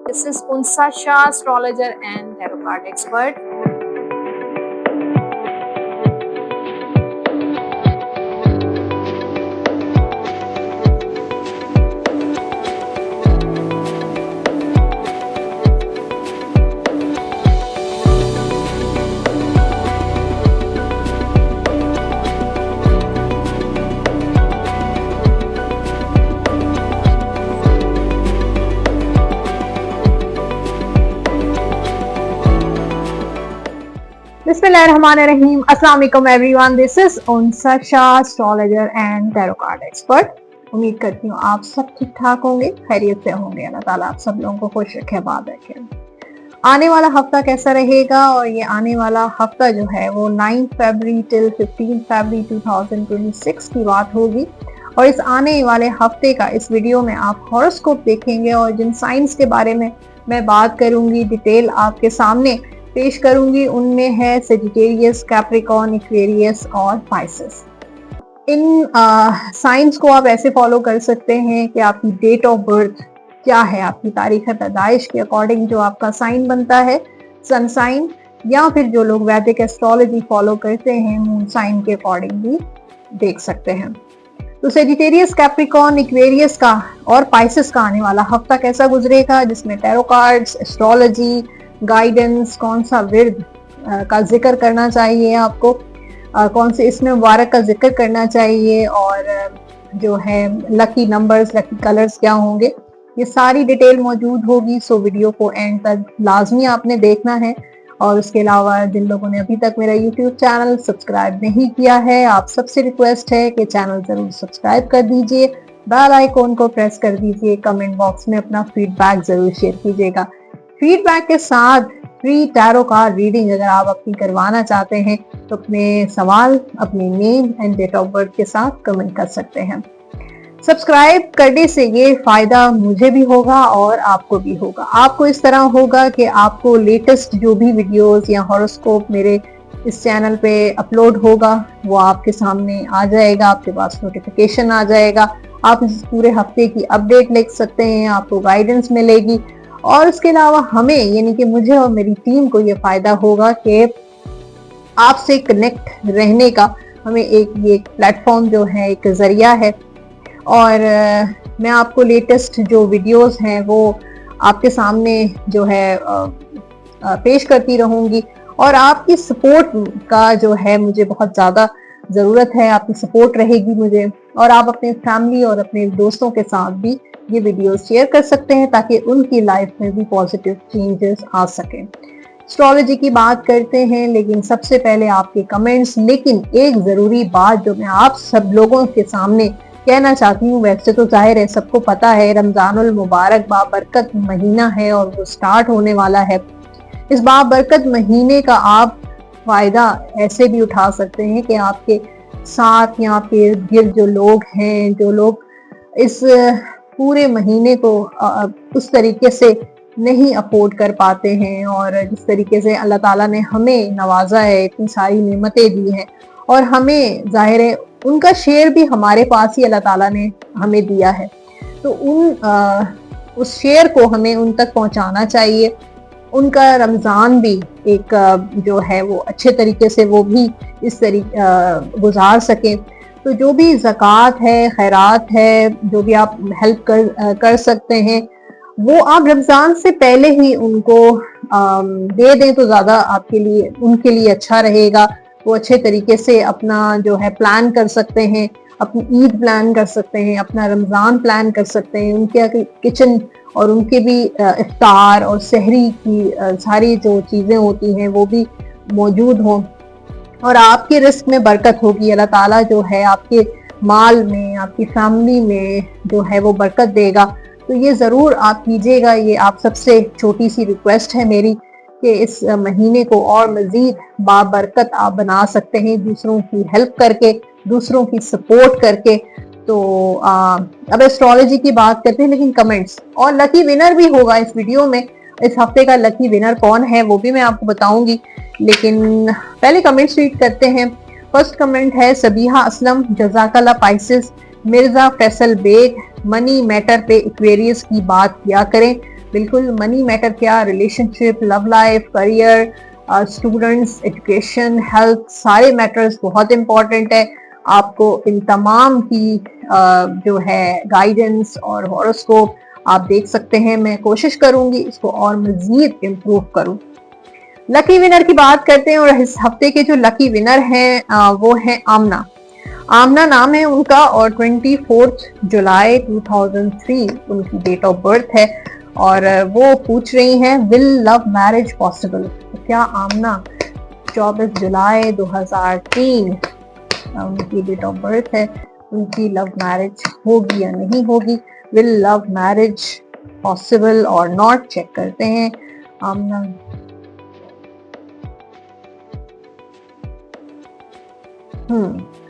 This is Unsa Shah, astrologer and tarot card expert. Bismillahirrahmanirrahim. Assalamu alaikum everyone. This is Unsa Shah, astrologer and tarot card expert. उम्मीद करती हूँ आप सब ठीक ठाक होंगे, खैरियत से होंगे। अल्लाह ताला आप सब लोगों को खुश रखे, आबाद रखे। आने वाला हफ्ता कैसा रहेगा, और ये आने वाला हफ्ता जो है वो 9 फरवरी till 15 फरवरी 2026 की बात होगी। और इस आने वाले हफ्ते का इस वीडियो में आप हॉरोस्कोप देखेंगे, और जिन साइंस के बारे में मैं बात करूंगी, डिटेल आपके सामने पेश करूंगी, उनमें है सेजिटेरियस, कैप्रिकॉर्न, एक्वेरियस और पाइसेस। इन साइंस को आप ऐसे फॉलो कर सकते हैं कि आपकी डेट ऑफ बर्थ क्या है, आपकी तारीख पैदाइश के अकॉर्डिंग जो आपका साइन बनता है, सन साइन, या फिर जो लोग वैदिक एस्ट्रोलॉजी फॉलो करते हैं मून साइन के अकॉर्डिंग भी देख सकते हैं। तो सेजिटेरियस, कैप्रिकॉर्न, एक्वेरियस का और पाइसेस का आने वाला हफ्ता कैसा गुजरेगा, जिसमें टैरो कार्ड्स, एस्ट्रोलॉजी, गाइडेंस, कौन सा विर्द का जिक्र करना चाहिए आपको, कौन से इसमें मुबारक का जिक्र करना चाहिए, और जो है लकी नंबर्स, लकी कलर्स क्या होंगे, ये सारी डिटेल मौजूद होगी। सो वीडियो को एंड तक लाजमी आपने देखना है। और उसके अलावा जिन लोगों ने अभी तक मेरा यूट्यूब चैनल सब्सक्राइब नहीं किया है, आप सबसे रिक्वेस्ट है कि चैनल जरूर सब्सक्राइब कर दीजिए, बेल आइकॉन को प्रेस कर दीजिए, कमेंट बॉक्स में अपना फीडबैक जरूर शेयर कीजिएगा। फीडबैक के साथ फ्री टैरो कार्ड रीडिंग अगर आप अपनी करवाना चाहते हैं तो अपने सवाल अपनी name and date of birth के साथ कमेंट कर सकते हैं। सब्सक्राइब करने से ये फायदा मुझे भी होगा और आपको भी होगा। आपको इस तरह होगा कि आपको लेटेस्ट जो भी वीडियोस या हॉरोस्कोप मेरे इस चैनल पे अपलोड होगा वो आपके सामने आ जाएगा, आपके पास नोटिफिकेशन आ जाएगा। आप इस पूरे हफ्ते की अपडेट लिख सकते हैं, आपको गाइडेंस मिलेगी। और उसके अलावा हमें, यानी कि मुझे और मेरी टीम को ये फायदा होगा कि आपसे कनेक्ट रहने का हमें ये प्लेटफॉर्म जो है एक जरिया है। और मैं आपको लेटेस्ट जो वीडियोस हैं वो आपके सामने जो है पेश करती रहूंगी। और आपकी सपोर्ट का जो है मुझे बहुत ज़्यादा ज़रूरत है, आपकी सपोर्ट रहेगी मुझे। और आप अपने फैमिली और अपने दोस्तों के साथ भी ये वीडियो शेयर कर सकते हैं ताकि उनकी लाइफ में भी पॉजिटिव चेंजेस आ सकें। एस्ट्रोलॉजी की बात करते हैं, लेकिन सबसे पहले आपके कमेंट्स। लेकिन एक ज़रूरी बात जो मैं आप सब लोगों के सामने कहना चाहती हूँ, वैसे तो जाहिर है सबको पता है रमज़ानुल मुबारक बाबरकत महीना है और वो स्टार्ट होने वाला है। इस बाबरकत महीने का आप फ़ायदा ऐसे भी उठा सकते हैं कि आपके साथ या आपके इर्द गिर्द जो लोग हैं, जो लोग इस पूरे महीने को उस तरीके से नहीं अफोर्ड कर पाते हैं, और जिस तरीके से अल्लाह ताला ने हमें नवाजा है, इतनी सारी नेमतें दी हैं, और हमें जाहिर है उनका शेयर भी हमारे पास ही अल्लाह ताला ने हमें दिया है। तो उस शेयर को हमें उन तक पहुंचाना चाहिए। उनका रमज़ान भी एक जो है वो अच्छे तरीके से वो भी इस तरीके गुजार सकें। तो जो भी ज़कात है, खैरात है, जो भी आप हेल्प कर सकते हैं, वो आप रमज़ान से पहले ही उनको दे दें तो ज़्यादा आपके लिए, उनके लिए अच्छा रहेगा। वो अच्छे तरीके से अपना जो है प्लान कर सकते हैं, अपनी ईद प्लान कर सकते हैं, अपना रमज़ान प्लान कर सकते हैं। उनके किचन और उनके भी इफ्तार और सहरी की सारी जो चीज़ें होती हैं वो भी मौजूद हों, और आपके रिस्क में बरकत होगी। अल्लाह ताला जो है आपके माल में, आपकी फैमिली में जो है वो बरकत देगा। तो ये ज़रूर आप कीजिएगा। ये आप सबसे छोटी सी रिक्वेस्ट है मेरी कि इस महीने को और मज़ीद बाबरकत आप बना सकते हैं, दूसरों की हेल्प करके, दूसरों की सपोर्ट करके। तो अब एस्ट्रोलॉजी की बात करते हैं, लेकिन कमेंट्स और लकी विनर भी होगा इस वीडियो में। इस हफ्ते का लकी विनर कौन है वो भी मैं आपको बताऊंगी, लेकिन पहले कमेंट्स रीड करते हैं। फर्स्ट कमेंट है सबीहा असलम, जज़ाकल्लाह Pisces, Mirza Faisal Baig, money matter पे एक्वेरियस की बात किया करें। बिल्कुल मनी मैटर क्या, relationship, love life, career, students, education, health, सारे मैटर्स बहुत इंपॉर्टेंट है। आपको इन तमाम की जो है गाइडेंस और हॉरोस्कोप आप देख सकते हैं। मैं कोशिश करूंगी इसको और मजीद इम्प्रूव करूं। लकी विनर की बात करते हैं और इस हफ्ते के जो लकी विनर हैं वो है आमना। आमना नाम है उनका और 24 जुलाई 2003 उनकी डेट ऑफ बर्थ है और वो पूछ रही हैं विल लव मैरिज पॉसिबल। तो क्या आमना 24 जुलाई 2003 उनकी डेट ऑफ बर्थ है, उनकी लव मैरिज होगी या नहीं होगी? विल लव मैरिज पॉसिबल और नॉट, चेक करते हैं। आमना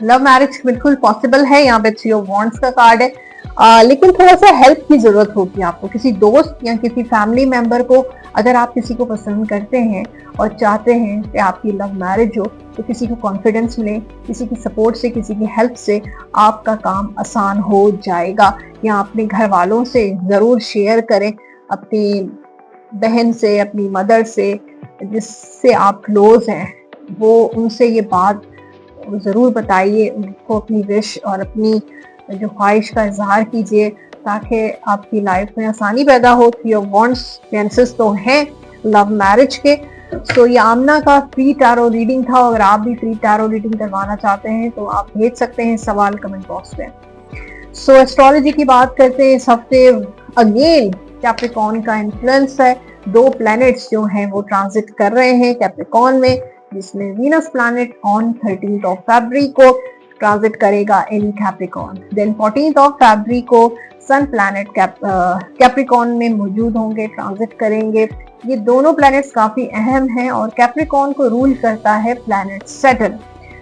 लव मैरिज बिल्कुल पॉसिबल है। यहाँ पे थ्री ऑफ वॉन्ड्स का कार्ड है, लेकिन थोड़ा सा हेल्प की जरूरत होगी आपको, किसी दोस्त या किसी फैमिली मेंबर को। अगर आप किसी को पसंद करते हैं और चाहते हैं कि आपकी लव मैरिज हो, तो किसी को कॉन्फिडेंस मिले, किसी की सपोर्ट से, किसी की हेल्प से आपका काम आसान हो जाएगा। या अपने घर वालों से ज़रूर शेयर करें, अपनी बहन से, अपनी मदर से, जिससे आप क्लोज हैं, वो उनसे ये बात ज़रूर बताइए, उनको अपनी विश और अपनी जो ख्वाहिश का इजहार कीजिए ताकि आपकी लाइफ में आसानी पैदा हो। योर वांट्स चांसेस तो हैं लव मैरिज के। सो ये आमना का फ्री टैरो रीडिंग था। अगर आप भी फ्री टैरो रीडिंग करवाना चाहते हैं तो आप भेज सकते हैं सवाल कमेंट बॉक्स में। सो एस्ट्रोलॉजी की बात करते हैं। इस हफ्ते अगेन कैप्रिकॉर्न का इन्फ्लुएंस है। 2 प्लैनेट्स जो हैं वो ट्रांजिट कर रहे हैं कैप्रिकॉर्न में, जिसमें Venus planet on 13 of February को ट्रांजिट करेगा इन कैप्रिकॉर्न। देन 14 ऑफ फरवरी को सन प्लैनेट कैप्रिकॉर्न में मौजूद होंगे, ट्रांजिट करेंगे। ये दोनों प्लैनेट्स काफी अहम हैं और कैप्रिकॉर्न को रूल करता है प्लैनेट सैटर्न।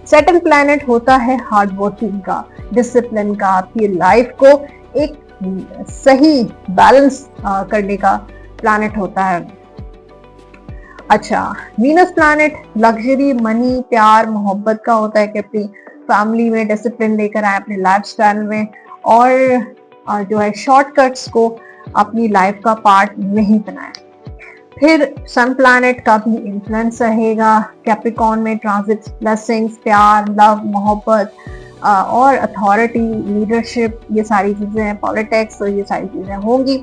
सैटर्न प्लैनेट होता है हार्ड वर्किंग का, डिसिप्लिन का, आपकी लाइफ को एक सही बैलेंस करने का प्लैनेट होता है। अच्छा, वीनस प्लैनेट लग्जरी, मनी, प्यार, मोहब्बत का होता है कि अपनी फैमिली में डिसिप्लिन लेकर आए, अपने लाइफस्टाइल में, और जो है शॉर्टकट्स को अपनी लाइफ का पार्ट नहीं बनाए। फिर सन प्लैनेट का भी इन्फ्लुएंस रहेगा कैप्रिकॉर्न में, ट्रांजिट, ब्लेसिंग्स, प्यार, लव, मोहब्बत और अथॉरिटी, लीडरशिप, ये सारी चीजें हैं, पॉलिटिक्स, तो ये सारी चीजें होंगी।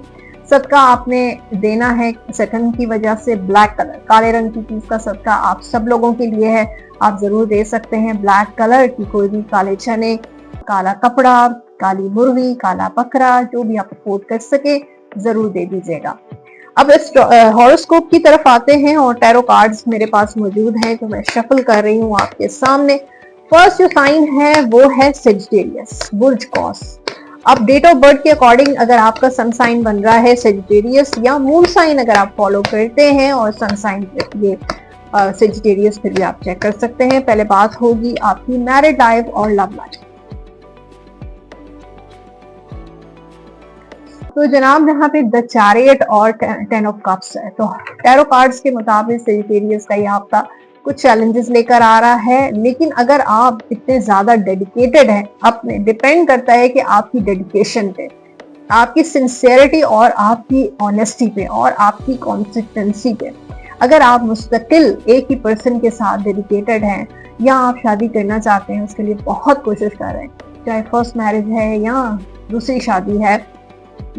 सदका आपने देना है सेकंड की वजह से ब्लैक कलर, काले रंग की चीज का सदका आप सब लोगों के लिए है, आप जरूर दे सकते हैं। ब्लैक कलर की कोई भी काले चने, काला कपड़ा, काली मुर्गी, काला बकरा, जो भी आप अफोर्ड कर सके जरूर दे दीजिएगा। अब इस हॉरोस्कोप की तरफ आते हैं और टैरो कार्ड्स मेरे पास मौजूद हैं तो मैं शफल कर रही हूँ आपके सामने। फर्स्ट जो साइन है वो है सेजिटेरियस, बुर्ज कॉस। अब डेट ऑफ बर्थ के अकॉर्डिंग अगर आपका सन साइन बन रहा है सेजिटेरियस, या मून साइन अगर आप फॉलो करते हैं और सन साइन ये सेजिटेरियस, फिर भी आप चेक कर सकते हैं। पहले बात होगी आपकी मैरिड लाइफ और लव लाइफ। तो जनाब यहाँ पे द चैरियट और 10 ऑफ कप्स है। तो टैरो कार्ड्स के मुताबिक सेजिटेरियस का ये हफ्ता कुछ चैलेंजेस लेकर आ रहा है, लेकिन अगर आप इतने ज्यादा डेडिकेटेड हैं, अपने डिपेंड करता है कि आपकी डेडिकेशन पे, आपकी सिंसियरिटी और आपकी ऑनेस्टी पे और आपकी कॉन्सिस्टेंसी पे। अगर आप मुस्तकिल एक ही पर्सन के साथ डेडिकेटेड हैं या आप शादी करना चाहते हैं, उसके लिए बहुत कोशिश कर रहे हैं, चाहे फर्स्ट मैरिज है या दूसरी शादी है,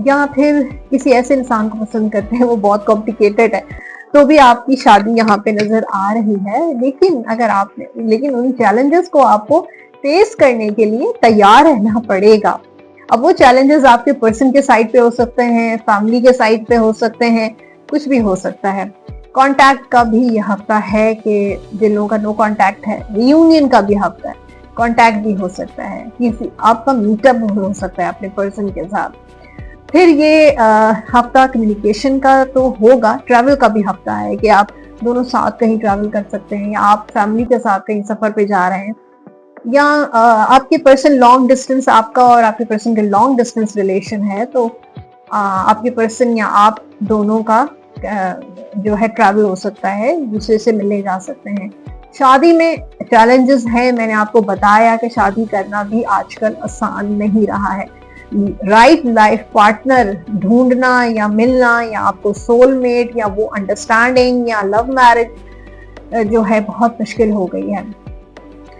या फिर किसी ऐसे इंसान को पसंद करते हैं वो बहुत कॉम्प्लिकेटेड है, तो भी आपकी शादी यहाँ पे नजर आ रही है। लेकिन उन चैलेंजेस को आपको फेस करने के लिए तैयार रहना पड़ेगा। अब वो चैलेंजेस आपके पर्सन के साइड पे हो सकते हैं, फैमिली के साइड पे हो सकते हैं, कुछ भी हो सकता है। कॉन्टैक्ट का भी ये हफ्ता है कि जिन लोगों का नो कॉन्टैक्ट है, रियूनियन का भी हफ्ता है, कॉन्टैक्ट भी हो सकता है, किसी आपका मीटअप हो सकता है अपने पर्सन के साथ। फिर ये हफ्ता कम्युनिकेशन का तो होगा, ट्रैवल का भी हफ्ता है कि आप दोनों साथ कहीं ट्रैवल कर सकते हैं, या आप फैमिली के साथ कहीं सफर पे जा रहे हैं, या आपके पर्सन लॉन्ग डिस्टेंस, आपका और आपके पर्सन के लॉन्ग डिस्टेंस रिलेशन है, तो आपके पर्सन या आप दोनों का जो है ट्रैवल हो सकता है, दूसरे से मिलने जा सकते हैं। शादी में चैलेंजेस हैं, मैंने आपको बताया कि शादी करना भी आजकल आसान नहीं रहा है। राइट लाइफ पार्टनर ढूंढना या मिलना, या आपको सोलमेट या वो अंडरस्टैंडिंग या लव मैरिज जो है बहुत मुश्किल हो गई है।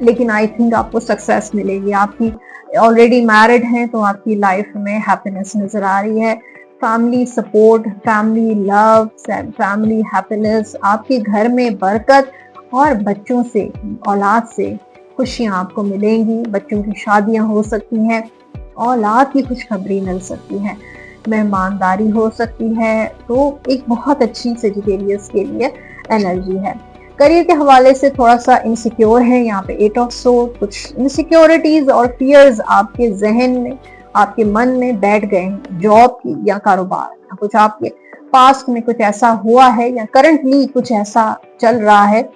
लेकिन आई थिंक आपको सक्सेस मिलेगी। आपकी ऑलरेडी मैरिड हैं तो आपकी लाइफ में हैप्पीनेस नजर आ रही है। Family support, family love, family happiness, आपके घर में बरकत और बच्चों से, औलाद से खुशियां आपको मिलेंगी। बच्चों की शादियां हो सकती हैं, औलाद की खुशखबरी मिल सकती है, मेहमानदारी हो सकती है। तो एक बहुत अच्छी सेजिटेरियस के लिए एनर्जी है। करियर के हवाले से थोड़ा सा इनसिक्योर है यहाँ पे 8 ऑफ सोर्ड। कुछ इनसिक्योरिटीज और फियर्स आपके जहन में, आपके मन में बैठ गए हैं, जॉब की या कारोबार, या कुछ आपके पास्ट में कुछ ऐसा हुआ है या करंटली कुछ ऐसा चल रहा है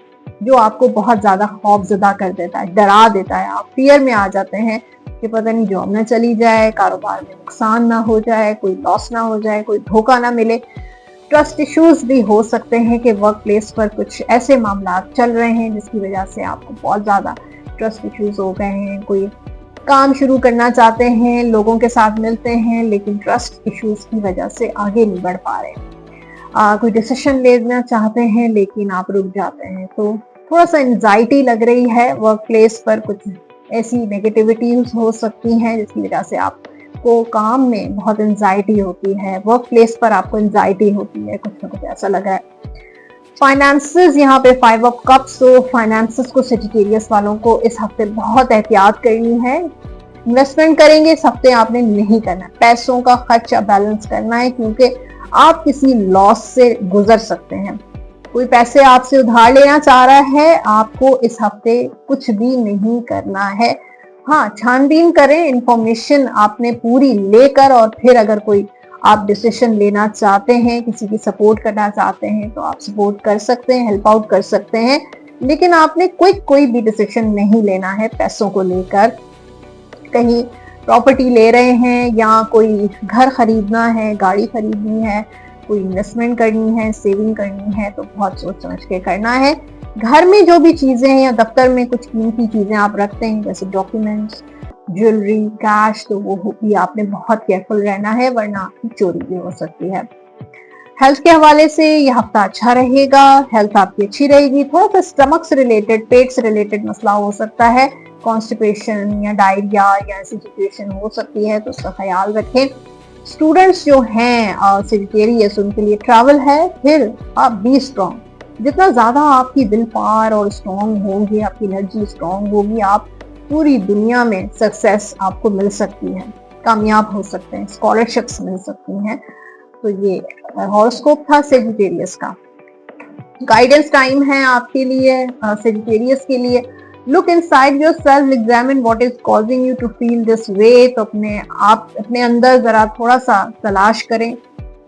जो आपको बहुत ज्यादा खौफजदा कर देता है, डरा देता है। आप फियर में आ जाते हैं कि पता नहीं जॉब ना चली जाए, कारोबार में नुकसान ना हो जाए, कोई लॉस ना हो जाए, कोई धोखा ना मिले। ट्रस्ट इश्यूज भी हो सकते हैं कि वर्क प्लेस पर कुछ ऐसे मामला चल रहे हैं जिसकी वजह से आपको बहुत ज्यादा ट्रस्ट इश्यूज हो गए हैं। कोई काम शुरू करना चाहते हैं, लोगों के साथ मिलते हैं, लेकिन ट्रस्ट इश्यूज की वजह से आगे नहीं बढ़ पा रहे। कोई डिसीजन लेना चाहते हैं लेकिन आप रुक जाते हैं। तो थोड़ा सा एंजाइटी लग रही है। वर्क प्लेस पर कुछ ऐसी नेगेटिविटीज हो सकती हैं जिसकी वजह से आपको काम में बहुत एंजाइटी होती है, वर्क प्लेस पर आपको एंजाइटी होती है, कुछ ना कुछ ऐसा लग रहा है। फाइनेंसेस यहाँ पे 5 ऑफ कप्स, तो फाइनेंसेस को सेजिटेरियस वालों को इस हफ्ते बहुत एहतियात करनी है। इन्वेस्टमेंट करेंगे इस हफ्ते आपने नहीं करना, पैसों का खर्चा बैलेंस करना है, क्योंकि आप किसी लॉस से गुजर सकते हैं। कोई पैसे आपसे उधार लेना चाह रहा है, आपको इस हफ्ते कुछ भी नहीं करना है। हाँ, छानबीन करें, इंफॉर्मेशन आपने पूरी लेकर, और फिर अगर कोई आप डिसीजन लेना चाहते हैं, किसी की सपोर्ट करना चाहते हैं तो आप सपोर्ट कर सकते हैं, हेल्प आउट कर सकते हैं। लेकिन आपने कोई भी डिसीजन नहीं लेना है पैसों को लेकर। कहीं प्रॉपर्टी ले रहे हैं या कोई घर खरीदना है, गाड़ी खरीदनी है, कोई इन्वेस्टमेंट करनी है, सेविंग करनी है, तो बहुत सोच समझ के करना है। घर में जो भी चीजें हैं या दफ्तर में कुछ कीमती चीजें आप रखते हैं जैसे डॉक्यूमेंट्स, ज्वेलरी, कैश, तो वो भी आपने बहुत केयरफुल रहना है, वरना आपकी चोरी भी हो सकती है। हेल्थ के हवाले से यह हफ्ता अच्छा रहेगा, हेल्थ आपकी अच्छी रहेगी। थोड़ा सा स्टमक से रिलेटेड, पेट से रिलेटेड मसला हो सकता है, कॉन्स्टिपेशन या डायरिया या ऐसी सिचुएशन हो सकती है, तो उसका ख्याल रखें। स्टूडेंट्स जो हैं सेजिटेरियस, उनके लिए ट्रैवल है। फिर आप बी स्ट्रॉन्ग, जितना ज्यादा आपकी दिल पार और स्ट्रॉन्ग होंगे, आपकी एनर्जी स्ट्रॉन्ग होगी, आप पूरी दुनिया में सक्सेस आपको मिल सकती है, कामयाब हो सकते हैं, स्कॉलरशिप्स मिल सकती हैं। तो ये हॉरोस्कोप था सेजिटेरियस का। गाइडेंस टाइम है आपके लिए सेजिटेरियस के लिए। Look inside yourself, examine what is causing you to feel this way. तो अपने अंदर जरा थोड़ा सा तलाश करें,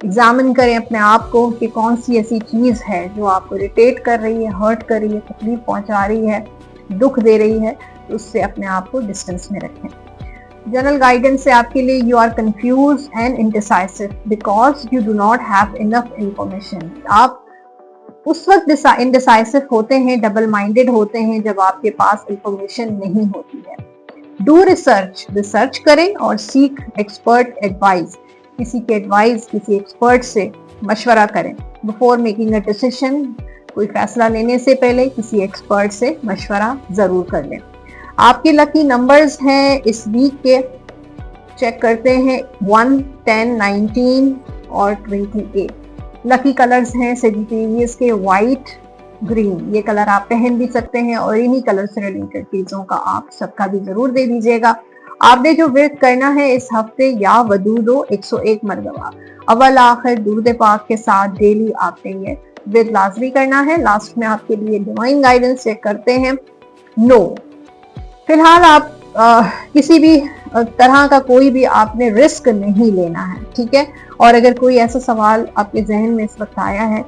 एग्जामिन करें अपने आप को कि कौन सी ऐसी चीज है जो आपको इरिटेट कर रही है, हर्ट कर रही है, तकलीफ पहुंचा रही है, दुख दे रही है। तो उससे अपने आप को डिस्टेंस में रखें। जनरल गाइडेंस है आपके लिए, you are confuse and indecisive because you do not have enough information. आप उस वक्त इनडिसाइसिव होते हैं, डबल माइंडेड होते हैं, जब आपके पास इंफॉर्मेशन नहीं होती है। डू रिसर्च करें और सीक एक्सपर्ट एडवाइस, किसी के एडवाइस, किसी एक्सपर्ट से मशवरा करें। बिफोर मेकिंग अ डिसीजन, कोई फैसला लेने से पहले किसी एक्सपर्ट से मशवरा जरूर कर लें। आपके लकी नंबर्स हैं इस वीक के, चेक करते हैं 1, 10, 19 और 28। लकी कलर्स हैं सेजिटेरियस के व्हाइट, ग्रीन, ये कलर आप पहन भी सकते हैं, और इन्हीं कलर से रिलेटेड चीजों का आप सबका भी जरूर दे दीजिएगा। आपने जो व्रत करना है इस हफ्ते, या वदू दो 101 मरतबा अव्वल आखिर दुरूद पाक के साथ डेली आपने ये व्रत लाजमी करना है। लास्ट में आपके लिए डिवाइन गाइडेंस चेक करते हैं। नो, फिलहाल आप किसी भी तरह का कोई भी आपने रिस्क नहीं लेना है, ठीक है। और अगर कोई ऐसा सवाल आपके जहन में इस वक्त आया है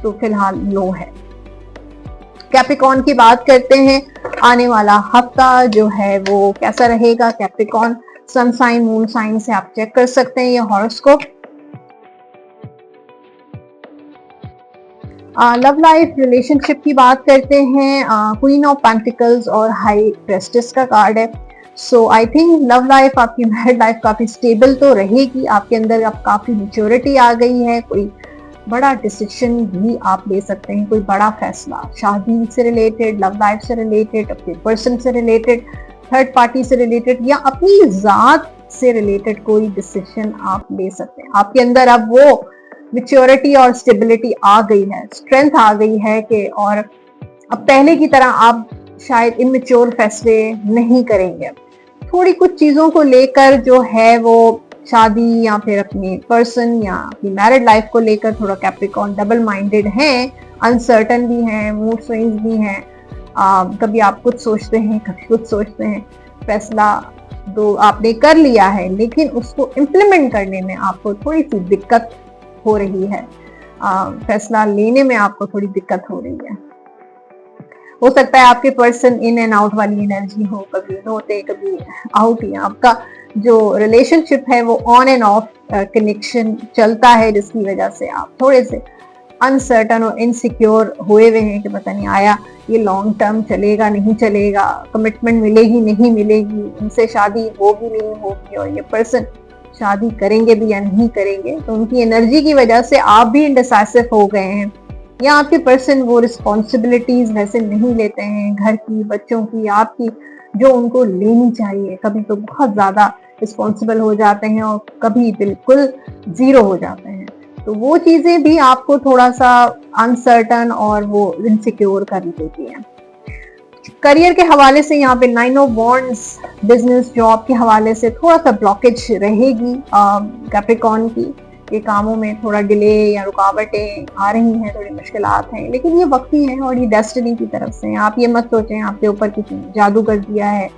तो फिलहाल नो है। कैप्रिकॉर्न की बात करते हैं, आने वाला हफ्ता जो है वो कैसा रहेगा। Capricorn sun sign, moon sign से आप चेक कर सकते हैं ये हॉरोस्कोप। लव लाइफ, रिलेशनशिप की बात करते हैं, क्वीन ऑफ पेंटिकल्स और हाई प्रेस्टिस का कार्ड है। सो आई थिंक लव लाइफ, आपकी मैरिड लाइफ काफी स्टेबल तो रहेगी, आपके अंदर अब काफी मेच्योरिटी आ गई है, कोई बड़ा डिसीजन भी आप ले सकते हैं, कोई बड़ा फैसला शादी से रिलेटेड, लव लाइफ से रिलेटेड, अपने पर्सन से रिलेटेड, थर्ड पार्टी से रिलेटेड या अपनी जात से रिलेटेड कोई डिसीजन आप ले सकते हैं। आपके अंदर अब वो मेच्योरिटी और स्टेबिलिटी आ गई है, स्ट्रेंथ आ गई है कि और अब पहले की तरह आप शायद इमेच्योर फैसले नहीं करेंगे। थोड़ी कुछ चीजों को लेकर जो है वो शादी या फिर अपनी पर्सन या अपनी मैरिड लाइफ को लेकर थोड़ा कैप्रिकॉर्न डबल माइंडेड हैं, अनसर्टन भी हैं, मूड स्विंग्स भी हैं। कभी आप कुछ सोचते हैं, कभी कुछ सोचते हैं। फैसला तो आपने कर लिया है लेकिन उसको इम्प्लीमेंट करने में आपको थोड़ी सी दिक्कत हो रही है, फैसला लेने में आपको थोड़ी दिक्कत हो रही है। हो सकता है आपके पर्सन इन एंड आउट वाली एनर्जी हो, कभी इन होते कभी आउट, या आपका जो रिलेशनशिप है वो ऑन एंड ऑफ कनेक्शन चलता है, जिसकी वजह से आप थोड़े से अनसर्टन और इनसिक्योर हुए हुए हैं कि पता नहीं आया ये लॉन्ग टर्म चलेगा नहीं चलेगा, कमिटमेंट मिलेगी नहीं मिलेगी, इनसे शादी होगी नहीं होगी, और ये पर्सन शादी करेंगे भी या नहीं करेंगे। तो उनकी एनर्जी की वजह से आप भी इंडिसाइसिव हो गए हैं, या आपके पर्सन वो रिस्पॉन्सिबिलिटीज वैसे नहीं लेते हैं घर की, बच्चों की, आपकी, जो उनको लेनी चाहिए। कभी तो बहुत ज्यादा रिस्पॉन्सिबल हो जाते हैं और कभी बिल्कुल जीरो हो जाते हैं। तो वो चीजें भी आपको थोड़ा सा अनसर्टन और वो इनसिक्योर कर देती हैं। करियर के हवाले से यहाँ पे 9 ऑफ वॉन्ड्स, बिजनेस जॉब के हवाले से थोड़ा सा ब्लॉकेज रहेगी कैप्रिकॉर्न की, ये कामों में थोड़ा डिले या रुकावटें आ रही हैं, थोड़ी मुश्किलात हैं, लेकिन ये वक्ती हैं और ये डेस्टिनी की तरफ से। आप ये मत सोचें आपके ऊपर किसी ने जादू कर दिया है,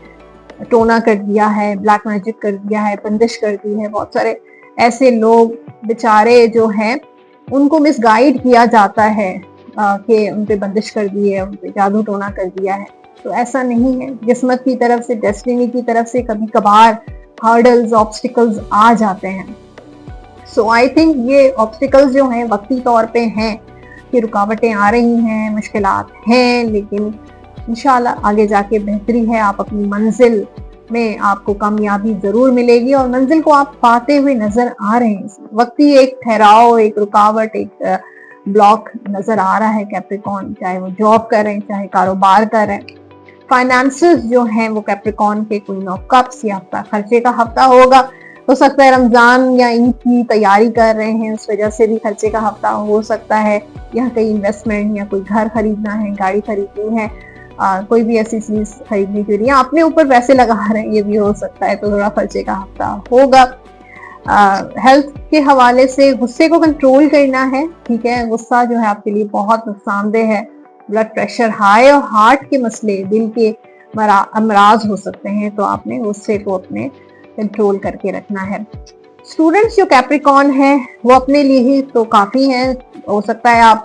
टोना कर दिया है, ब्लैक मैजिक कर दिया है, बंदिश कर दी है। बहुत सारे ऐसे लोग बेचारे जो हैं उनको मिसगाइड किया जाता है कि उन पे बंदिश कर दी है, उन पे जादू टोना कर दिया है। तो ऐसा नहीं है, किस्मत की तरफ से, डेस्टिनी की तरफ से कभी कभार हर्डल्स, ऑब्स्टिकल्स आ जाते हैं। सो आई थिंक ये ऑब्स्टिकल्स जो हैं वक्ती तौर पे हैं कि रुकावटें आ रही हैं, मुश्किलात हैं, लेकिन इंशाल्लाह आगे जाके बेहतरी है। आप अपनी मंजिल में आपको कामयाबी जरूर मिलेगी और मंजिल को आप पाते हुए नजर आ रहे हैं। वक्ती एक ठहराव, एक रुकावट, एक ब्लॉक नजर आ रहा है कैप्रिकॉर्न, चाहे वो जॉब कर रहे हैं, चाहे कारोबार कर रहे हैं। फाइनेंसेस जो हैं वो कैप्रिकॉर्न के क्वीन ऑफ कप्स, या हफ्ता खर्चे का हफ्ता होगा। हो सकता है रमजान या ईद की तैयारी कर रहे हैं, उस वजह से भी खर्चे का हफ्ता हो सकता है, या कहीं इन्वेस्टमेंट या कोई घर खरीदना है, गाड़ी खरीदनी है, कोई भी ऐसी चीज खरीदने के लिए अपने ऊपर पैसे लगा रहे हैं, ये भी हो सकता है, तो थोड़ा खर्चे का हफ्ता होगा। हेल्थ के हवाले से गुस्से को कंट्रोल करना है, ठीक है। गुस्सा जो है आपके लिए बहुत नुकसानदेह है। ब्लड प्रेशर हाई और हार्ट के मसले, दिल के अमराज हो सकते हैं, तो आपने गुस्से को अपने कंट्रोल करके रखना है। स्टूडेंट्स जो कैप्रिकॉर्न है वो अपने लिए ही तो काफी हैं। हो सकता है आप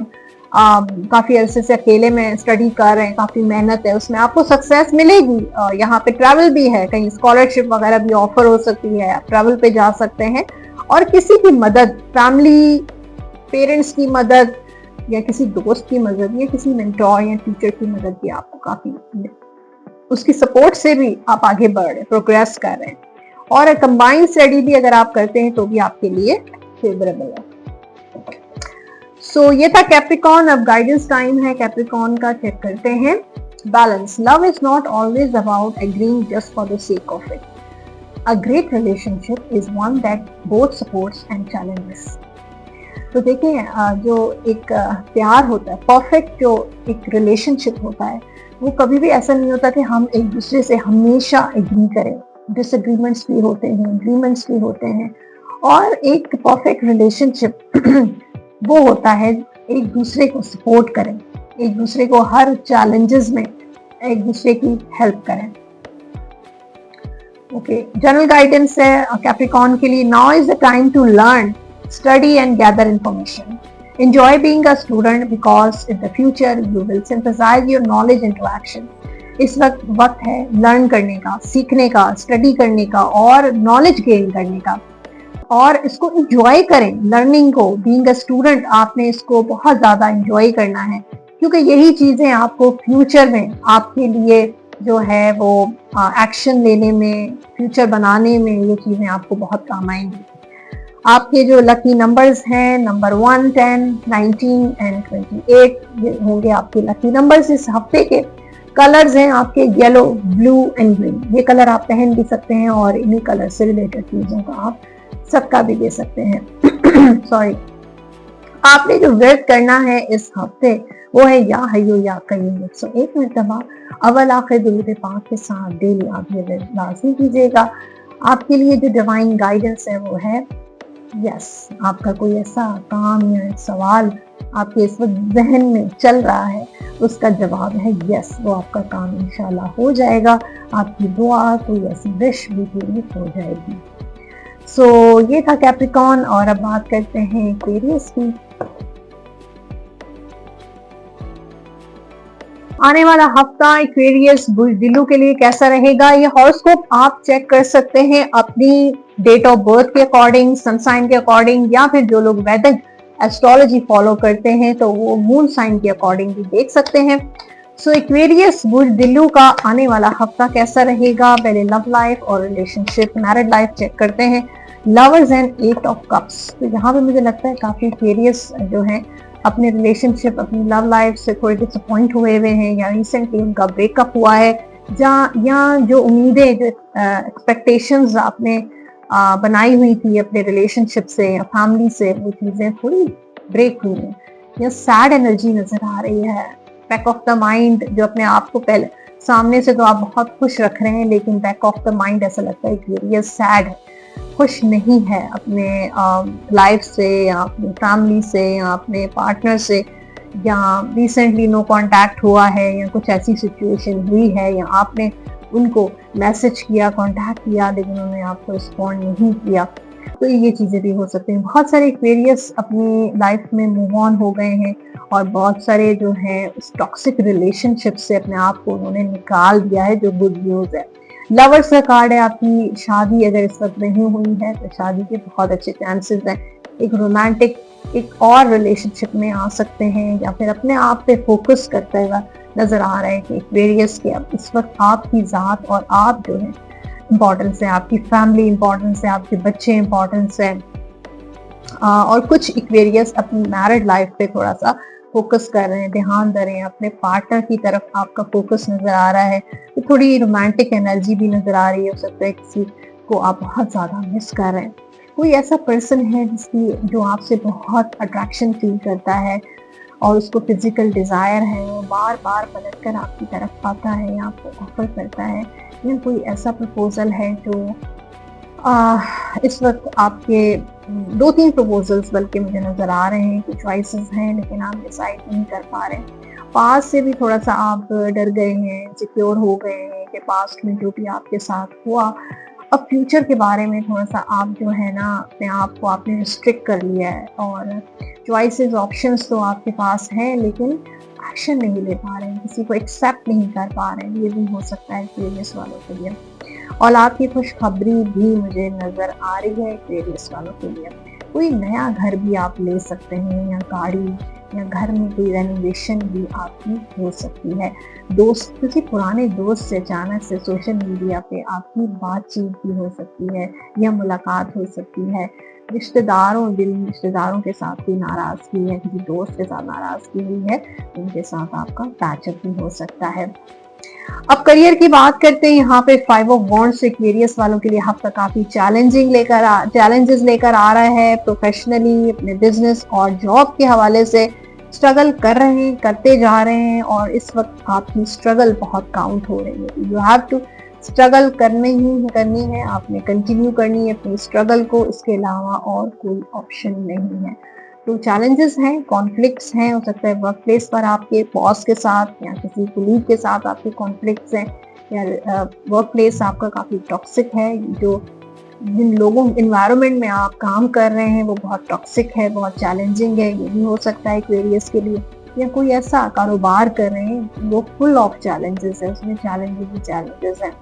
काफी अरसे से अकेले में स्टडी कर रहे हैं, काफी मेहनत है, उसमें आपको सक्सेस मिलेगी। यहाँ पे ट्रैवल भी है, कहीं स्कॉलरशिप वगैरह भी ऑफर हो सकती है, आप ट्रैवल पे जा सकते हैं। और किसी की मदद, फैमिली, पेरेंट्स की मदद, या किसी दोस्त की मदद, या किसी मेंटोर या टीचर की मदद भी आपको काफी, उसकी सपोर्ट से भी आप आगे बढ़ रहे, प्रोग्रेस कर रहे हैं। और कंबाइंड स्टडी भी अगर आप करते हैं तो भी आपके लिए फेवरेबल है। सो ये था कैप्रिकॉर्न। अब गाइडेंस टाइम है कैप्रिकॉर्न का, चेक करते हैं। Balance, love is not always about agreeing just for the sake of it. A great relationship is one that both supports and challenges. तो देखिए, जो एक प्यार होता है, परफेक्ट जो एक रिलेशनशिप होता है, वो कभी भी ऐसा नहीं होता कि हम एक दूसरे से हमेशा एग्री करें। डिसएग्रीमेंट्स भी होते हैं, एग्रीमेंट्स भी होते हैं। और एक परफेक्ट रिलेशनशिप वो होता है एक दूसरे को सपोर्ट करें, एक दूसरे को हर चैलेंजेस में एक दूसरे की हेल्प करें। ओके, जनरल गाइडेंस है कैप्रिकॉर्न के लिए। Now is the time to learn, study and gather information. Enjoy being a student because in the future you will synthesize your knowledge into action. इस वक्त है लर्न करने का, सीखने का, स्टडी करने का और नॉलेज गेन करने का, और इसको एंजॉय करें। लर्निंग को, बीइंग अ स्टूडेंट, आपने इसको बहुत ज्यादा एंजॉय करना है, क्योंकि यही चीजें आपको फ्यूचर में आपके लिए जो है वो एक्शन लेने में, फ्यूचर बनाने में ये चीज़ें आपको बहुत काम आएंगी। आपके जो लकी नंबर्स हैं नंबर 1, 10, 19 एंड 28 ये होंगे आपके लकी नंबर्स इस हफ्ते के। कलर्स हैं आपके येलो, ब्लू एंड ग्रीन। ये कलर आप पहन भी सकते हैं और इन्हीं कलर से रिलेटेड चीज़ों का आप सदका भी दे सकते हैं। सॉरी। आपने जो व्रत करना है इस हफ्ते वो है या हय्यो या कय्यूम 101 मरतबा अवल आखिर दुरूद पाक के साथ डेली आप ये व्रत लाज़मी कीजिएगा। आपके लिए जो डिवाइन गाइडेंस है वो है यस। आपका कोई ऐसा काम या सवाल आपके इस वक्त जहन में चल रहा है उसका जवाब है यस, वो आपका काम इंशाल्लाह हो जाएगा। आपकी दुआ कोई ऐसी विश भी पूरी हो जाएगी। सो ये था कैप्रिकॉर्न और अब बात करते हैं एक्वेरियस की। आने वाला हफ्ता एक्वेरियस बुज़दिलों के लिए कैसा रहेगा, ये हॉरोस्कोप आप चेक कर सकते हैं अपनी डेट ऑफ बर्थ के अकॉर्डिंग, सन साइन के अकॉर्डिंग, या फिर जो लोग वैदिक एस्ट्रोलॉजी फॉलो करते हैं तो वो मून साइन के अकॉर्डिंग भी देख सकते हैं। सो एक्वेरियस बुज़दिलों का आने वाला हफ्ता कैसा रहेगा। पहले लव लाइफ और रिलेशनशिप, मैरिड लाइफ चेक करते हैं। लवर्स एंड 8 ऑफ कप्स, तो यहाँ पे मुझे लगता है काफी एक्वेरियस जो है अपने रिलेशनशिप, अपनी लव लाइफ से थोड़े डिसअपॉइंट हुए हुए हैं या रिसेंटली उनका ब्रेकअप हुआ है, या जो उम्मीदें, जो एक्सपेक्टेशंस आपने बनाई हुई थी अपने रिलेशनशिप से या फैमिली से, वो चीजें थोड़ी ब्रेक हुई हैं या सैड एनर्जी नजर आ रही है। बैक ऑफ द माइंड जो अपने आप को पहले सामने से तो आप बहुत खुश रख रहे हैं लेकिन बैक ऑफ द माइंड ऐसा लगता है कि ये सैड है, खुश नहीं है अपने लाइफ से या अपनी फैमिली से या अपने पार्टनर से, या रिसेंटली नो कांटेक्ट हुआ है या कुछ ऐसी सिचुएशन हुई है या आपने उनको मैसेज किया, कांटेक्ट किया लेकिन उन्होंने आपको रिस्पॉन्ड नहीं किया, तो ये चीज़ें भी हो सकती हैं। बहुत सारे एक्वेरियस अपनी लाइफ में मूव ऑन हो गए हैं और बहुत सारे जो हैं उस टॉक्सिक रिलेशनशिप से अपने आप को उन्होंने निकाल दिया है, जो गुड न्यूज़ है। लवर्स का कार्ड है, आपकी शादी अगर इस वक्त नहीं हुई है तो शादी के बहुत अच्छे चांसेस हैं। एक रोमांटिक एक और रिलेशनशिप में आ सकते हैं या फिर अपने आप पे फोकस करते हुए नजर आ रहा है कि एक्वेरियस के अब इस वक्त आपकी ज़ात और आप जो है इम्पोर्टेंस है, आपकी फैमिली इम्पोर्टेंस है, आपके बच्चे इम्पोर्टेंस है। और कुछ एक्वेरियस अपनी मैरिड लाइफ पे थोड़ा सा फोकस कर रहे हैं, ध्यान दे रहे हैं, अपने पार्टनर की तरफ आपका फोकस नजर आ रहा है। तो थोड़ी रोमांटिक एनर्जी भी नजर आ रही है, हो सकता है किसी को आप बहुत ज्यादा मिस कर रहे हैं। कोई ऐसा पर्सन है जिसकी जो आपसे बहुत अट्रैक्शन फील करता है और उसको फिजिकल डिजायर है, वो बार बार पलट कर आपकी तरफ आता है या आपको ऑफर करता है, या कोई ऐसा प्रपोजल है जो इस वक्त आपके 2-3 प्रपोजल्स बल्कि मुझे नजर आ रहे हैं कि चॉइसेस हैं लेकिन आप डिसाइड नहीं कर पा रहे हैं। पास्ट से भी थोड़ा सा आप डर गए हैं, सिक्योर हो गए हैं कि पास्ट में जो भी आपके साथ हुआ, अब फ्यूचर के बारे में थोड़ा सा आप जो है ना अपने आप को आपने रिस्ट्रिक्ट कर लिया है और चॉइसेस ऑप्शंस तो आपके पास हैं लेकिन एक्शन नहीं ले पा रहे हैं, किसी को एक्सेप्ट नहीं कर पा रहे हैं। ये भी हो सकता है एक्वेरियस वालों के लिए। और आपकी खुशखबरी भी मुझे नजर आ रही है एक्वेरियस वालों के लिए। कोई नया घर भी आप ले सकते हैं या गाड़ी या घर में कोई रेनोवेशन भी आपकी हो सकती है। दोस्त, किसी पुराने दोस्त से अचानक से सोशल मीडिया पे आपकी बातचीत भी हो सकती है या मुलाकात हो सकती है। रिश्तेदारों के साथ कोई नाराजगी है, किसी दोस्त के साथ नाराजगी हुई है, उनके साथ आपका पैचअप भी हो सकता है। अब करियर की बात करते हैं। यहाँ पे 5 ऑफ वॉन्ड्स एक्वेरियस वालों के लिए हफ्ता काफी चैलेंजेस लेकर आ रहा है। प्रोफेशनली अपने बिजनेस और जॉब के हवाले से स्ट्रगल करते जा रहे हैं और इस वक्त आपकी स्ट्रगल बहुत काउंट हो रही है। यू हैव टू स्ट्रगल करनी है, आपने कंटिन्यू करनी है अपनी स्ट्रगल को, इसके अलावा और कोई ऑप्शन नहीं है। तो चैलेंजेस हैं, कॉन्फ्लिक्ट्स हैं, हो सकता है वर्क प्लेस पर आपके बॉस के साथ या किसी कुलीग के साथ आपके कॉन्फ्लिक्ट्स हैं, या वर्क प्लेस आपका काफ़ी टॉक्सिक है, जो जिन लोगों इन्वायरमेंट में आप काम कर रहे हैं वो बहुत टॉक्सिक है, बहुत चैलेंजिंग है। ये भी हो सकता है एक्वेरियस के लिए। या कोई ऐसा कारोबार कर रहे हैं वो फुल ऑफ चैलेंजेस है, उसमें चैलेंजेस हैं।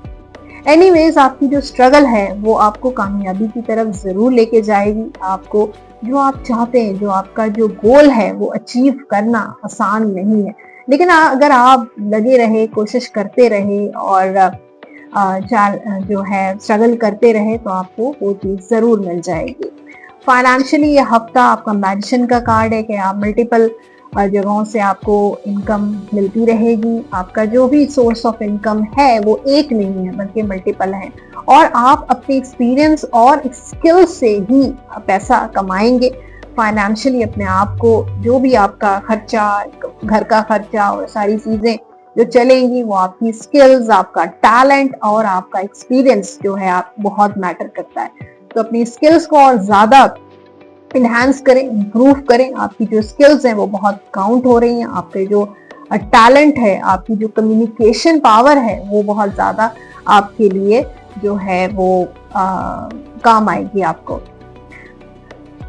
एनीवेज, आपकी जो स्ट्रगल है वो आपको कामयाबी की तरफ जरूर लेके जाएगी। आपको जो आप चाहते हैं, जो आपका जो गोल है वो अचीव करना आसान नहीं है। लेकिन अगर आप लगे रहे, कोशिश करते रहे और जो है स्ट्रगल करते रहे तो आपको वो चीज जरूर मिल जाएगी। फाइनेंशियली ये हफ्ता आपका मैजिशियन का कार्ड है कि आप मल्टीपल जगहों से आपको इनकम मिलती रहेगी। आपका जो भी सोर्स ऑफ इनकम है वो एक नहीं है बल्कि मल्टीपल है, और आप अपने एक्सपीरियंस और स्किल से ही पैसा कमाएंगे। फाइनेंशियली अपने आप को, जो भी आपका खर्चा, घर का खर्चा और सारी चीजें जो चलेंगी वो आपकी स्किल्स, आपका टैलेंट और आपका एक्सपीरियंस जो है आप बहुत मैटर करता है। तो अपनी स्किल्स को और ज्यादा इनहांस करें, इंप्रूव करें। आपकी जो स्किल्स हैं वो बहुत काउंट हो रही हैं। आपके जो टैलेंट है, आपकी जो कम्युनिकेशन पावर है वो बहुत ज्यादा आपके लिए जो है वो काम आएगी आपको।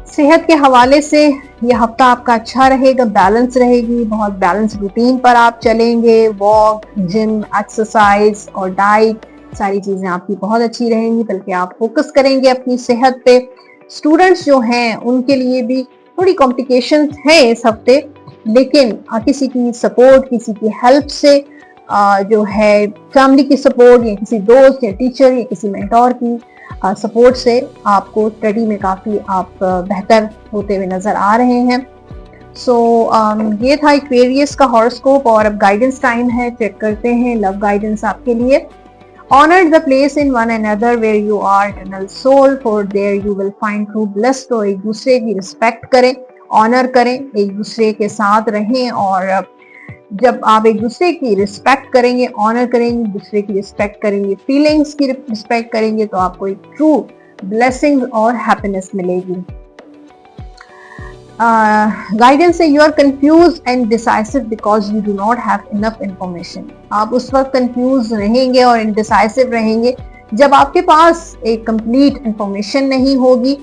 सेहत के हवाले से ये हफ्ता आपका अच्छा रहेगा, बैलेंस रहेगी, बहुत बैलेंस रूटीन पर आप चलेंगे। वॉक, जिम, एक्सरसाइज और डाइट, सारी चीजें आपकी बहुत अच्छी रहेंगी, बल्कि आप फोकस करेंगे अपनी सेहत पे। स्टूडेंट्स जो हैं उनके लिए भी थोड़ी कॉम्प्लिकेशंस हैं इस हफ्ते, लेकिन किसी की सपोर्ट, किसी की हेल्प से जो है फैमिली की सपोर्ट या किसी दोस्त या टीचर या किसी मेंटोर की सपोर्ट से आपको स्टडी में काफ़ी आप बेहतर होते हुए नज़र आ रहे हैं। ये था एक्वेरियस का हॉरोस्कोप, और अब गाइडेंस टाइम है। चेक करते हैं लव गाइडेंस आपके लिए। Honor the place in one another where you are eternal soul, for there you will find true bliss। तो एक दूसरे की रिस्पेक्ट करें, ऑनर करें, एक दूसरे के साथ रहें, और जब आप एक दूसरे की रिस्पेक्ट करेंगे, ऑनर करेंगे, दूसरे की रिस्पेक्ट करेंगे, फीलिंग्स की रिस्पेक्ट करेंगे, तो आपको एक ट्रू ब्लेसिंग और हैप्पीनेस मिलेगी। गाइडेंस है, you are confuse and decisive because you do not have enough information. आप उस वक्त कंफ्यूज रहेंगे और इनडिसाइसिव रहेंगे जब आपके पास एक कंप्लीट इंफॉर्मेशन नहीं होगी।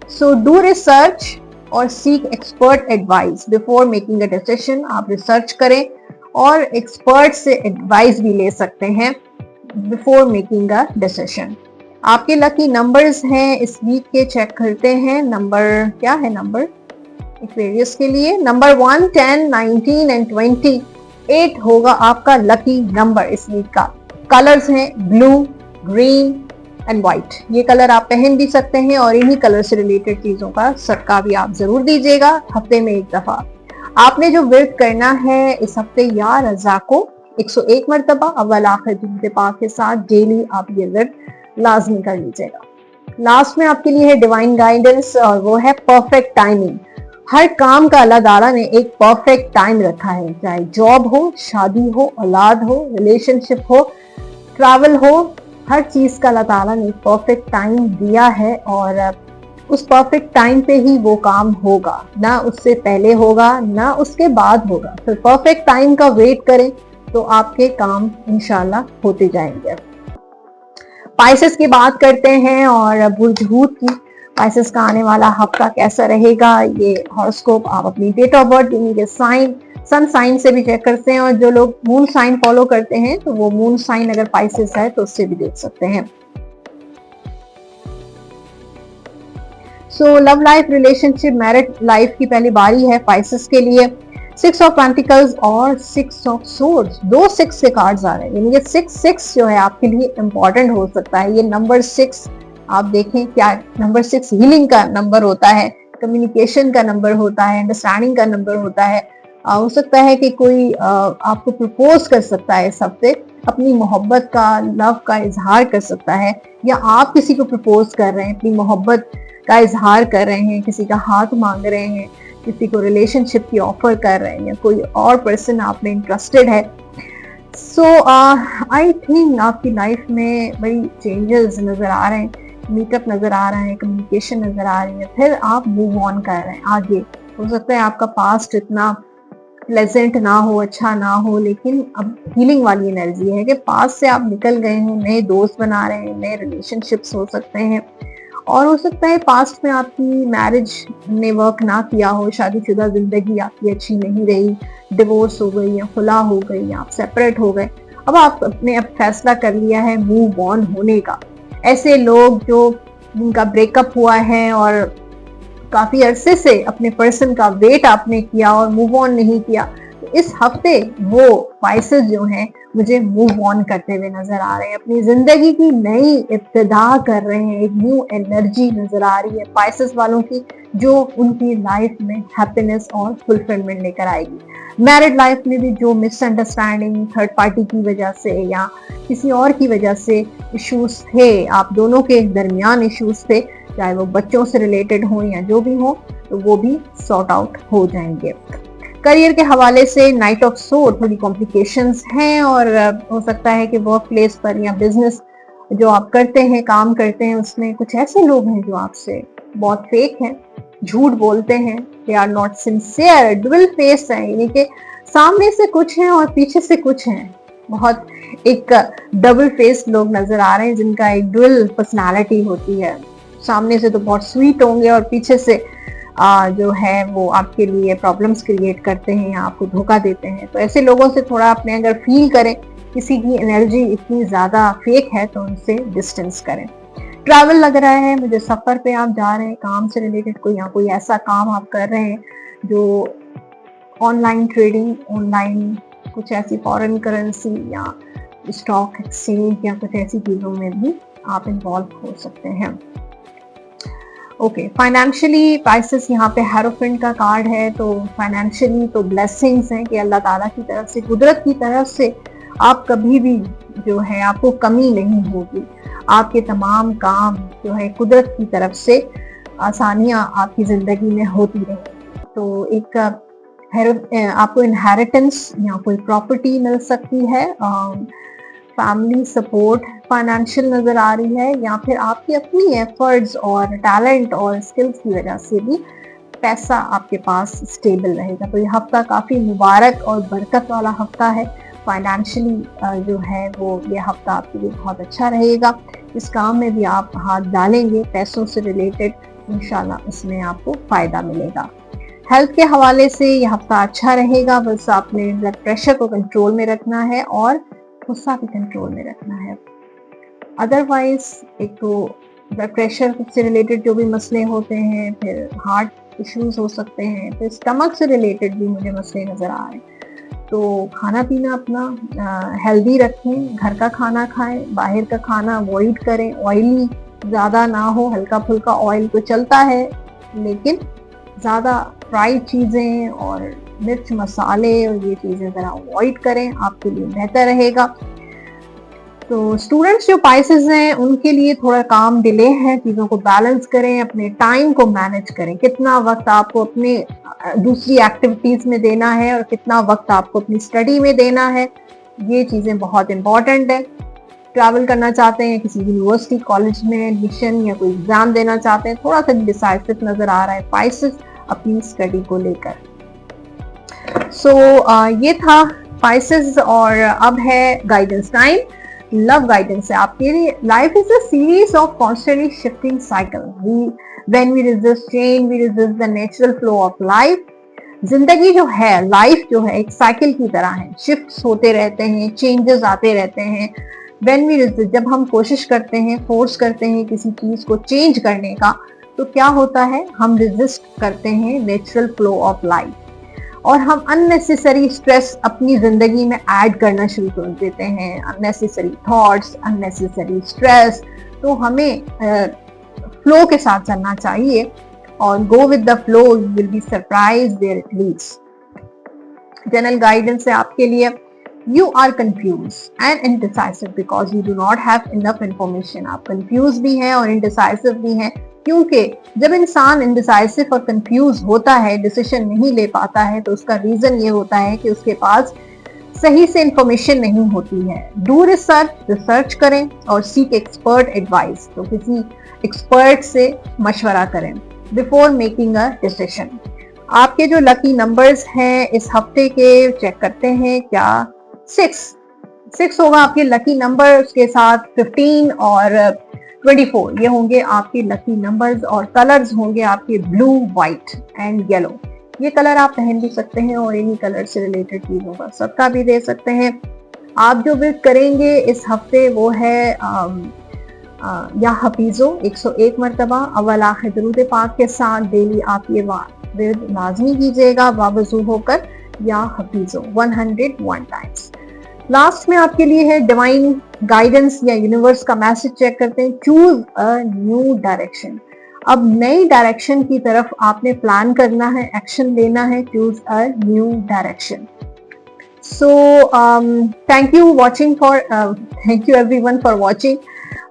सो डू रिसर्च और seek expert advice before making a decision. आप रिसर्च करें और एक्सपर्ट से एडवाइस भी ले सकते हैं बिफोर मेकिंग अ डिसीजन। आपके लकी नंबर्स हैं इस वीक के, चेक करते हैं। नंबर क्या है? नंबर एक्वेरियस के लिए नंबर 1, 10, 19 एंड 28 होगा आपका लकी नंबर इस वीक का। कलर्स हैं ब्लू, ग्रीन एंड व्हाइट। ये कलर आप पहन भी सकते हैं, और इन्हीं कलर से रिलेटेड चीजों का सदका भी आप जरूर दीजिएगा हफ्ते में एक दफा। आपने जो विर्द करना है इस हफ्ते, या रजा को 101 मरतबा अव्वल आखिर दुरूद पाक के साथ डेली आप ये विर्द लाजमी कर लीजिएगा। लास्ट में आपके लिए है डिवाइन गाइडेंस, और वो है परफेक्ट टाइमिंग। हर काम का अल्लाह ताला ने एक परफेक्ट टाइम रखा है, चाहे जॉब हो, शादी हो, औलाद हो, रिलेशनशिप हो, ट्रैवल हो, हर चीज का अल्लाह ताला ने परफेक्ट टाइम दिया है, और उस परफेक्ट टाइम पे ही वो काम होगा, ना उससे पहले होगा ना उसके बाद होगा। तो परफेक्ट टाइम का वेट करें तो आपके काम इंशाल्लाह होते जाएंगे। पाइसेस की बात करते हैं और बुर्ज हूत की। पाइसेस का आने वाला हफ्ता कैसा रहेगा, ये हॉरोस्कोप आप अपनी डेट ऑफ बर्थ, यानी कि साइन, सन साइन से भी चेक करते हैं, और जो लोग मून साइन फॉलो करते हैं तो वो मून साइन अगर पाइसेस है तो उससे भी देख सकते हैं। So love life, relationship, married life की पहली बारी है पाइसेस के लिए। 6 ऑफ पेंटिकल्स और 6 ऑफ सोर्ड्स, 2 6 के कार्ड्स आ रहे हैं, यानी कि 6 जो है आपके लिए इंपॉर्टेंट हो सकता है। ये नंबर 6 आप देखें, क्या नंबर 6 हीलिंग का नंबर होता है, कम्युनिकेशन का नंबर होता है, अंडरस्टैंडिंग का नंबर होता है। हो सकता है कि कोई आपको प्रपोज कर सकता है इस हफ्ते, अपनी मोहब्बत का, लव का इजहार कर सकता है, या आप किसी को प्रपोज कर रहे हैं, अपनी मोहब्बत का इजहार कर रहे हैं, किसी का हाथ मांग रहे हैं, किसी को रिलेशनशिप की ऑफर कर रहे हैं, या कोई और पर्सन आप में इंटरेस्टेड है। सो आई थिंक आपकी लाइफ में बड़ी चेंजेस नजर आ रहे हैं, मीटअप नजर आ रहा है, कम्युनिकेशन नजर आ रही है, फिर आप मूव ऑन कर रहे हैं आगे। हो सकता है आपका पास्ट इतना प्लेजेंट ना हो, अच्छा ना हो, लेकिन अब हीलिंग वाली एनर्जी है कि पास्ट से आप निकल गए हैं, नए दोस्त बना रहे हैं, नए रिलेशनशिप्स हो सकते हैं, और हो सकता है पास्ट में आपकी मैरिज ने वर्क ना किया हो, शादीशुदा जिंदगी आपकी अच्छी नहीं रही, डिवोर्स हो गई या खुला हो गई या आप सेपरेट हो गए। अब आपने अब फैसला कर लिया है मूव ऑन होने का। ऐसे लोग जो जिनका ब्रेकअप हुआ है और काफी अरसे से अपने पर्सन का वेट आपने किया और मूव ऑन नहीं किया, तो इस हफ्ते वो स्पाइसेस जो हैं मुझे मूव ऑन करते हुए नजर आ रहे हैं, अपनी जिंदगी की नई इब्तिदा कर रहे हैं, एक न्यू एनर्जी नजर आ रही है स्पाइसेस वालों की, जो उनकी लाइफ में हैप्पीनेस और फुलफिलमेंट लेकर आएगी। मैरिड लाइफ में भी जो मिसअंडरस्टैंडिंग थर्ड पार्टी की वजह से या किसी और की वजह से इश्यूज थे, आप दोनों के दरमियान इश्यूज थे, चाहे वो बच्चों से रिलेटेड हो या जो भी हो, तो वो भी सॉर्ट आउट हो जाएंगे। करियर के हवाले से नाइट ऑफ सोर्ड, थोड़ी कॉम्प्लिकेशंस हैं और हो सकता है कि वर्क प्लेस पर या बिजनेस जो आप करते हैं, काम करते हैं, उसमें कुछ ऐसे लोग हैं जो आपसे बहुत फेक हैं, झूठ बोलते हैं, they are not sincere, double face है, यानी कि सामने से कुछ है और पीछे से कुछ है। बहुत एक डबल फेस लोग नजर आ रहे हैं जिनका एक डुअल पर्सनालिटी होती है, सामने से तो बहुत स्वीट होंगे और पीछे से जो है वो आपके लिए प्रॉब्लम्स क्रिएट करते हैं या आपको धोखा देते हैं। तो ऐसे लोगों से थोड़ा अपने अगर फील करें किसी की एनर्जी इतनी ज्यादा फेक है तो उनसे डिस्टेंस करें। ट्रैवल लग रहा है मुझे, सफर पे आप जा रहे हैं, काम से रिलेटेड कोई या कोई ऐसा काम आप कर रहे हैं जो ऑनलाइन ट्रेडिंग, ऑनलाइन कुछ ऐसी फॉरेन करेंसी या स्टॉक एक्सचेंज या कुछ ऐसी चीजों में भी आप इन्वॉल्व हो सकते हैं। ओके, फाइनेंशियली स्पाइसेस यहाँ पे हेरोफेंट का कार्ड है, तो फाइनेंशियली तो ब्लेसिंग्स हैं कि अल्लाह ताला की तरफ से, कुदरत की तरफ से आप कभी भी जो है आपको कमी नहीं होगी, आपके तमाम काम जो है कुदरत की तरफ से आसानियां आपकी जिंदगी में होती रहेंगी। तो एक आपको इनहेरिटेंस या कोई प्रॉपर्टी मिल सकती है, फैमिली सपोर्ट फाइनेंशियल नजर आ रही है, या फिर आपकी अपनी एफर्ट्स और टैलेंट और स्किल्स की वजह से भी पैसा आपके पास स्टेबल रहेगा। तो ये हफ्ता काफी मुबारक और बरकत वाला हफ्ता है। फाइनेंशियली जो है वो ये हफ्ता आपके लिए बहुत अच्छा रहेगा। इस काम में भी आप हाथ डालेंगे पैसों से रिलेटेड, इंशाल्लाह उसमें आपको फायदा मिलेगा। हेल्थ के हवाले से ये हफ्ता अच्छा रहेगा, बस आपने ब्लड प्रेशर को कंट्रोल में रखना है और गुस्सा भी कंट्रोल में रखना है। अदरवाइज एक तो ब्लड प्रेशर से रिलेटेड जो भी मसले होते हैं, फिर हार्ट इश्यूज हो सकते हैं, फिर स्टमक से रिलेटेड भी मुझे मसले नजर आ रहे हैं। तो खाना पीना अपना हेल्दी रखें, घर का खाना खाएं, बाहर का खाना अवॉइड करें, ऑयली ज़्यादा ना हो, हल्का फुल्का ऑयल तो चलता है लेकिन ज़्यादा फ्राइड चीज़ें और मिर्च मसाले और ये चीज़ें ज़रा अवॉइड करें, आपके लिए बेहतर रहेगा। तो स्टूडेंट्स जो स्पाइसेस हैं उनके लिए थोड़ा काम डिले है, चीज़ों को बैलेंस करें, अपने टाइम को मैनेज करें, कितना वक्त आपको अपने दूसरी एक्टिविटीज़ में देना है और कितना वक्त आपको अपनी स्टडी में देना है, ये चीज़ें बहुत इंपॉर्टेंट है। ट्रैवल करना चाहते हैं, किसी यूनिवर्सिटी कॉलेज में एडमिशन या कोई एग्जाम देना चाहते हैं, थोड़ा सा डिसाइसिव नजर आ रहा है स्पाइसेस अपनी स्टडी को लेकर। ये था स्पाइसेस और अब है गाइडेंस टाइम। लव गाइडेंस है आपके लिए। Life is a series of constantly shifting cycle. When we resist change, we resist the natural flow of life. जिंदगी जो है, लाइफ जो है एक साइकिल की तरह है, शिफ्ट्स होते रहते हैं, चेंजेस आते रहते हैं। व्हेन वी रेजिस्ट, जब हम कोशिश करते हैं, फोर्स करते हैं किसी चीज को चेंज करने का, तो क्या होता है, हम रेजिस्ट करते हैं नेचुरल फ्लो ऑफ लाइफ और हम अननेसेसरी स्ट्रेस अपनी जिंदगी में ऐड करना शुरू कर देते हैं, अननेसेसरी थॉट्स, अननेसेसरी स्ट्रेस। तो हमें फ्लो के साथ चलना चाहिए और go with the flow, you will be surprised where it leads. General guidance है आपके लिए। You are confused and indecisive because you do not have enough information. आप कंफ्यूज भी हैं और इनडिसाइसिव भी हैं, क्योंकि जब इंसान इनडिसाइसिव और कंफ्यूज होता है, डिसीजन नहीं ले पाता है, तो उसका रीजन ये होता है कि उसके पास सही से इंफॉर्मेशन नहीं होती है। डू रिसर्च करें और सीक एक्सपर्ट एडवाइस। तो किसी एक्सपर्ट से मशवरा करें बिफोर मेकिंग अ डिसीजन। आपके जो लकी नंबर्स हैं इस हफ्ते के, चेक करते हैं क्या 6 होगा आपके लकी नंबर, उसके साथ 15 और 24 ये होंगे आपके लकी नंबर्स। और कलर्स होंगे आपके ब्लू, व्हाइट एंड येलो। ये कलर आप पहन भी सकते हैं और इन्हीं कलर से रिलेटेड चीजों का सदका भी दे सकते हैं। आप जो विर्द करेंगे इस हफ्ते वो है या हफीजो 101 मरतबा अव्वल आखिर दुरूद पाक के साथ डेली आप ये विर्द लाजमी कीजिएगा बावजू होकर। या हफीजो 101 टाइम्स। लास्ट में आपके लिए है डिवाइन गाइडेंस या यूनिवर्स का मैसेज चेक करते हैं। Choose a new direction. अब नई डायरेक्शन की तरफ आपने प्लान करना है, एक्शन लेना है। Choose a new direction. So thank you everyone for watching.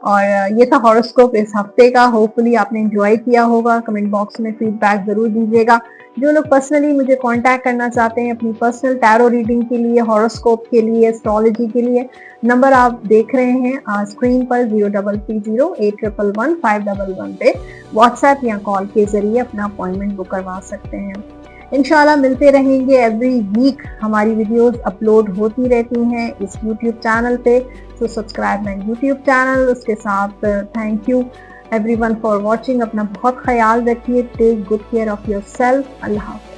और ये था हॉरोस्कोप इस हफ्ते का। होपफुली आपने एंजॉय किया होगा। कमेंट बॉक्स में फीडबैक जरूर दीजिएगा। जो लोग पर्सनली मुझे कांटेक्ट करना चाहते हैं अपनी पर्सनल टैरो रीडिंग के लिए, हॉरोस्कोप के लिए, एस्ट्रोलॉजी के लिए, नंबर आप देख रहे हैं स्क्रीन पर 03308111 पे व्हाट्सएप या कॉल के जरिए अपना अपॉइंटमेंट बुक करवा सकते हैं। इंशाल्लाह मिलते रहेंगे। एवरी वीक हमारी वीडियोस अपलोड होती रहती हैं इस यूट्यूब चैनल पे। तो सब्सक्राइब माय यूट्यूब चैनल। उसके साथ thank you everyone for watching. अपना बहुत ख्याल रखिए। Take good care of yourself. Allah हाफ़िज़।